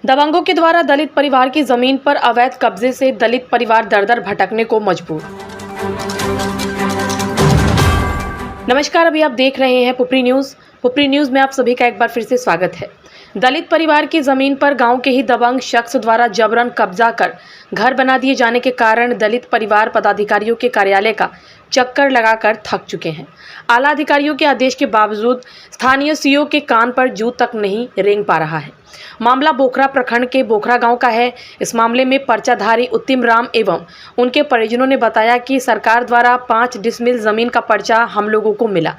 दबंगों के द्वारा दलित परिवार की जमीन पर अवैध कब्जे से दलित परिवार दर-दर भटकने को मजबूर। नमस्कार, अभी आप देख रहे हैं पुपरी न्यूज़ में आप सभी का एक बार फिर से स्वागत है। दलित परिवार की जमीन पर गांव के ही दबंग शख्स द्वारा जबरन कब्जा कर घर बना दिए जाने के कारण दलित परिवार पदाधिकारियों के कार्यालय का चक्कर लगाकर थक चुके हैं। आला अधिकारियों के आदेश के बावजूद स्थानीय सीओ के कान पर जू तक नहीं रेंग पा रहा है। मामला बोखरा प्रखंड के बोखरा गांव का है। इस मामले में पर्चाधारी उत्तम राम एवं उनके परिजनों ने बताया कि सरकार द्वारा 5 डिसमिल जमीन का पर्चा हम लोगों को मिला।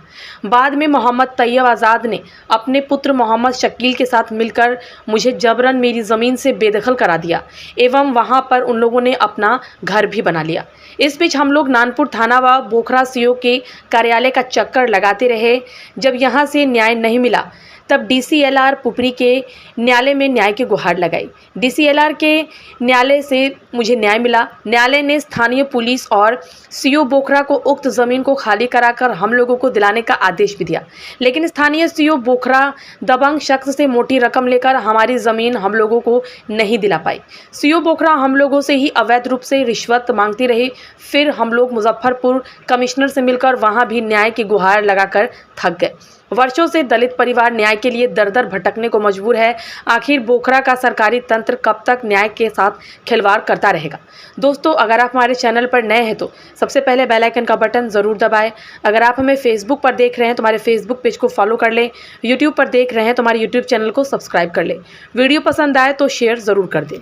बाद में मोहम्मद तैयब आज़ाद ने अपने पुत्र मोहम्मद शकील के साथ मिलकर मुझे जबरन मेरी ज़मीन से बेदखल करा दिया एवं वहां पर उन लोगों ने अपना घर भी बना लिया। इस बीच हम लोग नानपुर थाना व बोखरा सीओ के कार्यालय का चक्कर लगाते रहे। जब यहां से न्याय नहीं मिला तब DCLR पुपरी के न्यायालय में न्याय की गुहार लगाई। DCLR के न्यायालय से मुझे न्याय मिला। न्यायालय ने स्थानीय पुलिस और सीओ बोखरा को उक्त ज़मीन को खाली कराकर हम लोगों को दिलाने का आदेश भी दिया, लेकिन स्थानीय सीओ बोखरा दबंग शख्स से मोटी रकम लेकर हमारी ज़मीन हम लोगों को नहीं दिला पाई। सीओ बोखरा हम लोगों से ही अवैध रूप से रिश्वत मांगती रही। फिर हम लोग मुजफ्फरपुर कमिश्नर से मिलकर वहाँ भी न्याय की गुहार लगाकर थक गए। वर्षों से दलित परिवार न्याय के लिए दर-दर भटकने को मजबूर है। आखिर बोखरा का सरकारी तंत्र कब तक न्याय के साथ खिलवाड़ करता रहेगा? दोस्तों, अगर आप हमारे चैनल पर नए हैं तो सबसे पहले बेल आइकन का बटन ज़रूर दबाएं। अगर आप हमें फेसबुक पर देख रहे हैं तो हमारे फेसबुक पेज को फॉलो कर लें। यूट्यूब पर देख रहे हैं तो हमारे यूट्यूब चैनल को सब्सक्राइब कर लें। वीडियो पसंद आए तो शेयर ज़रूर कर दें।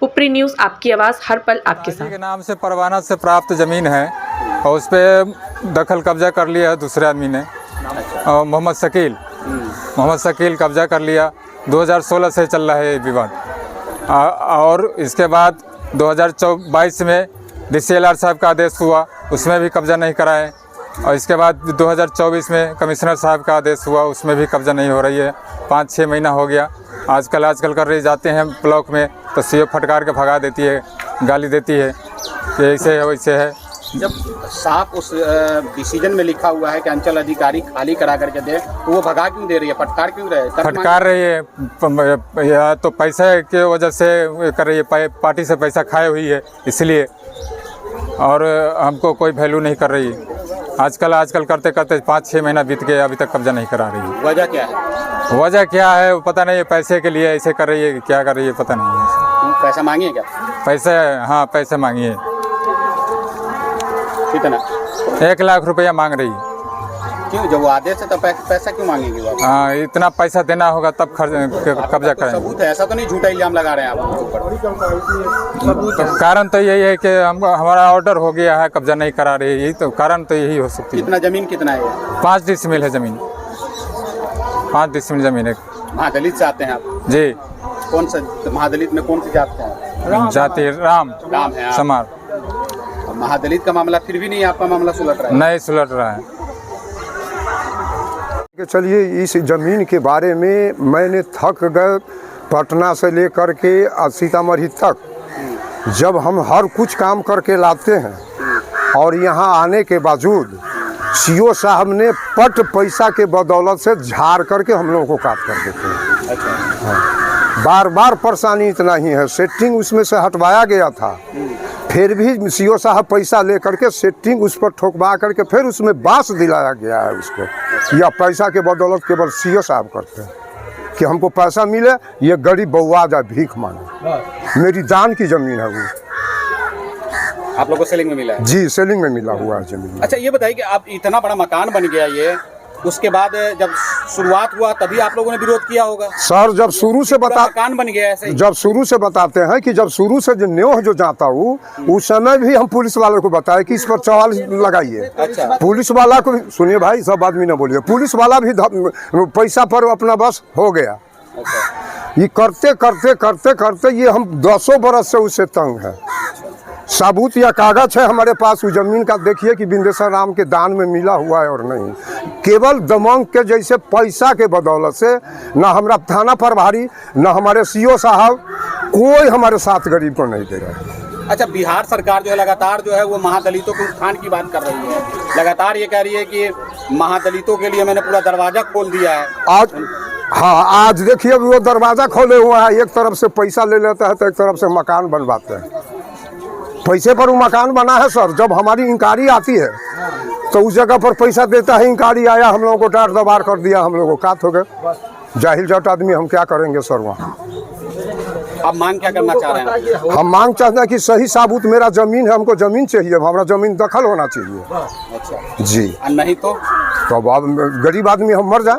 पुपरी न्यूज़, आपकी आवाज़ हर पल आपके साथ। के नाम से परवाना से प्राप्त ज़मीन है और उस पर दखल कब्जा कर लिया है दूसरे आदमी ने। मोहम्मद शकील कब्जा कर लिया। 2016 से चल रहा है ये विवाद। और इसके बाद 2022 में DCLR साहब का आदेश हुआ, उसमें भी कब्जा नहीं कराए। और इसके बाद 2024 में कमिश्नर साहब का आदेश हुआ, उसमें भी कब्जा नहीं हो रही है। 5-6 महीना हो गया। आजकल कर रहे जाते हैं ब्लॉक में तो सीओ फटकार के भगा देती है, गाली देती है कि ऐसे है वैसे है। जब साफ उस डिसीजन में लिखा हुआ है कि अंचल अधिकारी खाली करा करके दे, तो वो भगा क्यों दे रही है, फटकार क्यों रहे? फटकार रही है या तो पैसे के वजह से कर रही है, पार्टी से पैसा खाए हुई है इसलिए, और हमको कोई वैल्यू नहीं कर रही। आजकल करते 5-6 महीना बीत गए, अभी तक कब्जा नहीं करा रही है। वजह क्या है? वजह क्या है वो पता नहीं है। पैसे के लिए ऐसे कर रही है, क्या कर रही है पता नहीं है। पैसा मांगी है क्या? पैसे मांगिए। कितना? 1 लाख रुपया मांग रही है। क्यों? जब वो आदेश है तब पैसा क्यों मांगेंगे वो? हाँ, इतना पैसा देना होगा तब कब्जा करेंगे। सबूत है, ऐसा तो नहीं झूठा इल्जाम लगा रहे हैं आप ऊपर? तो कारण तो यही है कि हमारा ऑर्डर हो गया है, कब्जा नहीं करा रही है। यही तो कारण तो यही हो सकती है। कितना जमीन कितना है? 5 डिसमिल है जमीन। 5 डिसमिल जमीन है। महादलित से आते हैं आप जी। कौन सा महादलित में कौन सी जात है? जाति राम है समार। महादलित का मामला फिर भी नहीं, आपका मामला सुलट रहा है? नहीं सुलट रहा है। चलिए, इस ज़मीन के बारे में मैंने थक गए। पटना से लेकर के सीतामढ़ी तक जब हम हर कुछ काम करके लाते हैं और यहाँ आने के बावजूद सीओ साहब ने पट पैसा के बदौलत से झाड़ करके हम लोगों को काट कर देते हैं। हाँ। बार परेशानी इतना ही है। सेटिंग उसमें से हटवाया गया था, फिर भी सीओ साहब पैसा लेकर के सेटिंग उस पर ठोकवा करके फिर उसमें बांस दिलाया गया है उसको। या पैसा के बदौलत केवल सीओ साहब करते हैं कि हमको पैसा मिले, ये गरीब बउआ जाए भीख मांगे। मेरी जान की ज़मीन है वो। आप लोगों को सेलिंग में मिला है? जी, सेलिंग में मिला हुआ है ज़मीन। अच्छा, ये बताइए कि आप इतना बड़ा मकान बन गया ये, उसके बाद जब शुरुआत हुआ तभी आप लोगों ने विरोध किया होगा? सर, जब शुरू से मकान बन गया ऐसे ही? जब शुरू से बताते हैं कि जब शुरू से जो न्योह जो जाता हूँ उस समय भी हम पुलिस वाले को बताया कि इस पर 44 लगाइए। अच्छा। पुलिस वाला को सुनिए भाई, सब आदमी न बोलिए। पुलिस वाला भी पैसा पर अपना बस हो गया। अच्छा। ये करते ये हम 10 बरस से उससे तंग है। सबूत या कागज है हमारे पास उस जमीन का, देखिए कि बिंदेश्वर राम के दान में मिला हुआ है और नहीं। केवल दमंग के जैसे पैसा के बदौलत से ना हमारा थाना प्रभारी ना हमारे सीओ साहब कोई हमारे साथ गरीब को नहीं दे रहा है। अच्छा, बिहार सरकार जो है लगातार जो है वो महादलितों के उत्थान की बात कर रही है, लगातार ये कह रही है कि महादलितों के लिए मैंने पूरा दरवाजा खोल दिया है। हाँ, आज देखिए अभी वो दरवाज़ा खोले हुआ है, एक तरफ से पैसा ले लेता है तो एक तरफ से मकान बनवाते हैं। पैसे पर वो मकान बना है सर। जब हमारी इंक्वायरी आती है तो उस जगह पर पैसा देता है, इंक्वायरी आया, हम लोगों को टार दबार कर दिया, हम लोगों को काट हो गए। जाहिल जाट आदमी हम क्या करेंगे सर वहाँ। आप मांग क्या करना चाह रहे हैं? हम मांग चाहते हैं कि सही साबुत मेरा ज़मीन है, हमको ज़मीन चाहिए, हमारा ज़मीन दखल होना चाहिए। अच्छा जी, और नहीं तो अब गरीब आदमी हम मर जाए।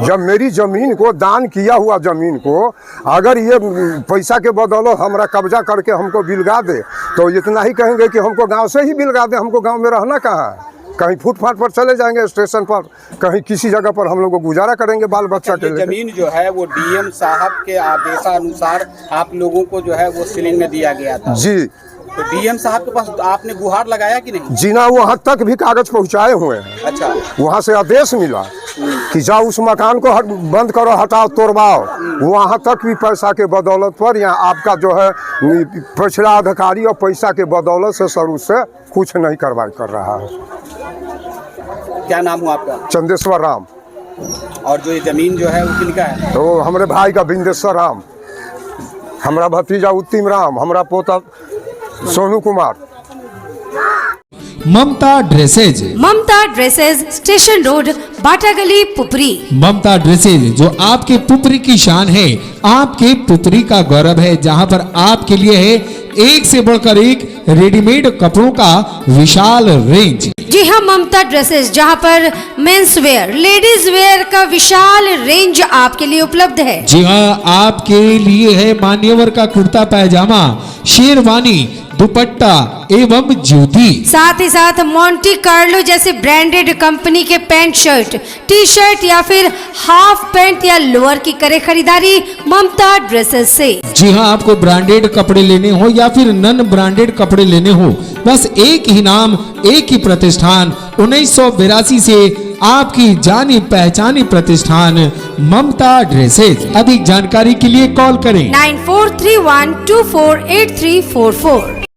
जब मेरी ज़मीन को दान किया हुआ ज़मीन को अगर ये पैसा के बदौलत हमारा कब्जा करके हमको बिलगा दे तो इतना ही कहेंगे कि हमको गांव से ही बिलगा दे। हमको गांव में रहना कहाँ है? कहीं फुटपाथ पर चले जाएंगे, स्टेशन पर, कहीं किसी जगह पर हम लोग को गुजारा करेंगे बाल बच्चा के लिए। जमीन जो है वो डीएम साहब के आदेशानुसार आप लोगों को जो है वो सीलिंग में दिया गया था। जी, तो डीएम साहब के पास आपने गुहार लगाया कि नहीं? जी ना, वहाँ तक भी कागज पहुँचाए हुए हैं। अच्छा, वहाँ से आदेश मिला कि जाओ उस मकान को बंद करो, हटाओ, तोड़वाओ। वहाँ तक भी पैसा के बदौलत पर यहाँ आपका जो है पिछड़ा अधिकारी और पैसा के बदौलत से सर उससे कुछ नहीं कार्रवाई कर रहा है। क्या नाम हुआ आपका? चंदेश्वर राम। और जो ये जमीन जो है वो किनका है? तो हमारे भाई का बिंदेश्वर राम, हमारा भतीजा उत्तिम राम, हमारा पोता सोनू कुमार। ममता ड्रेसेज, ममता ड्रेसेज, स्टेशन रोड, बाटागली, पुपरी। ममता ड्रेसेज जो आपके पुपरी की शान है, आपके पुपरी का गौरव है, जहां पर आपके लिए है एक से बढ़कर एक रेडीमेड कपड़ों का विशाल रेंज। जी हाँ, ममता ड्रेसेस जहाँ पर मेंस वेयर, लेडीज वेयर का विशाल रेंज आपके लिए उपलब्ध है। जी हाँ, आपके लिए है मान्यवर का कुर्ता पैजामा, शेरवानी, दुपट्टा एवं जूती। साथ ही साथ मोंटी कार्लो जैसे ब्रांडेड कंपनी के पैंट शर्ट, टी शर्ट या फिर हाफ पैंट या लोअर की करे खरीदारी ममता ड्रेसेस से। जी हाँ, आपको ब्रांडेड कपड़े लेने हो या फिर नन ब्रांडेड कपड़े लेने हो, बस एक ही नाम, एक ही प्रतिष्ठान, 1982 से आपकी जानी पहचानी प्रतिष्ठान ममता ड्रेसेज। अधिक जानकारी के लिए कॉल करें 9431248344।